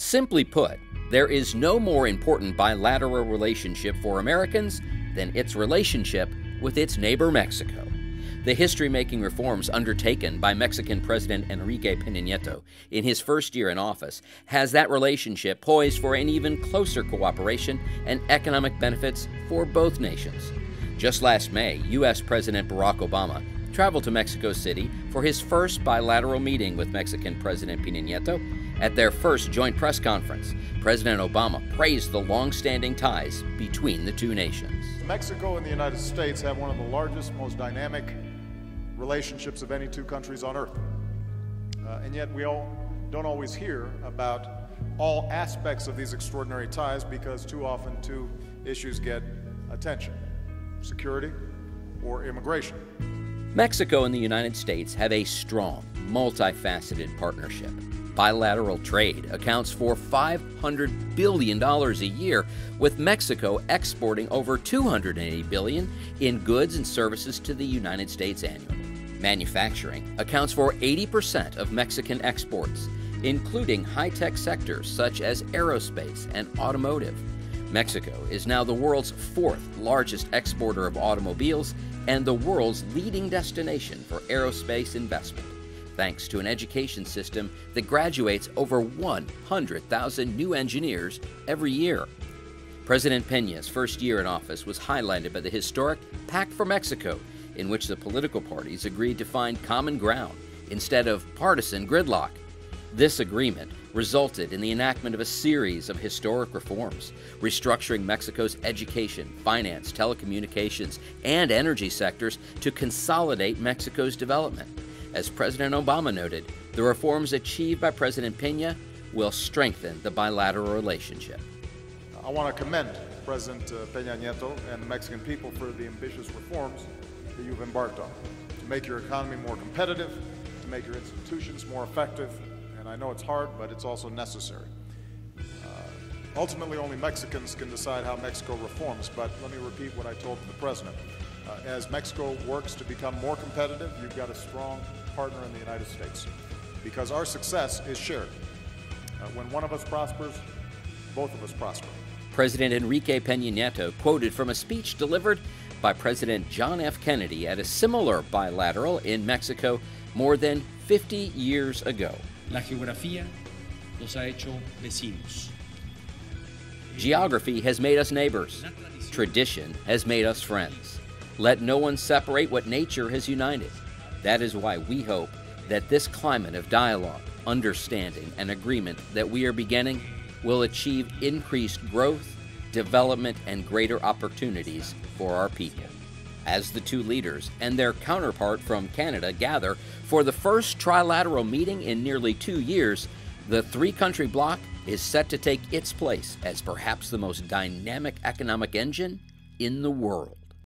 Simply put, there is no more important bilateral relationship for Americans than its relationship with its neighbor Mexico. The history-making reforms undertaken by Mexican President Enrique Peña Nieto in his first year in office has that relationship poised for an even closer cooperation and economic benefits for both nations. Just last May, U.S. President Barack Obama traveled to Mexico City for his first bilateral meeting with Mexican President Peña Nieto. At their first joint press conference, President Obama praised the long-standing ties between the two nations. Mexico and the United States have one of the largest, most dynamic relationships of any two countries on earth. And yet we don't always hear about all aspects of these extraordinary ties because too often two issues get attention: security or immigration. Mexico and the United States have a strong, multifaceted partnership. Bilateral trade accounts for $500 billion a year, with Mexico exporting over $280 billion in goods and services to the United States annually. Manufacturing accounts for 80% of Mexican exports, including high-tech sectors such as aerospace and automotive. Mexico is now the world's fourth largest exporter of automobiles and the world's leading destination for aerospace investment, thanks to an education system that graduates over 100,000 new engineers every year. President Peña's first year in office was highlighted by the historic Pact for Mexico, in which the political parties agreed to find common ground instead of partisan gridlock. This agreement resulted in the enactment of a series of historic reforms, restructuring Mexico's education, finance, telecommunications, and energy sectors to consolidate Mexico's development. As President Obama noted, the reforms achieved by President Peña will strengthen the bilateral relationship. I want to commend President Peña Nieto and the Mexican people for the ambitious reforms that you've embarked on, to make your economy more competitive, to make your institutions more effective, and I know it's hard, but it's also necessary. Ultimately, only Mexicans can decide how Mexico reforms, but let me repeat what I told the President. As Mexico works to become more competitive, you've got a strong partner in the United States, because our success is shared. When one of us prospers, both of us prosper. President Enrique Peña Nieto quoted from a speech delivered by President John F. Kennedy at a similar bilateral in Mexico more than 50 years ago. La geografía nos ha hecho vecinos. Geography has made us neighbors. Tradition has made us friends. Let no one separate what nature has united. That is why we hope that this climate of dialogue, understanding, and agreement that we are beginning will achieve increased growth, development, and greater opportunities for our people. As the two leaders and their counterpart from Canada gather for the first trilateral meeting in nearly 2 years, the three-country bloc is set to take its place as perhaps the most dynamic economic engine in the world.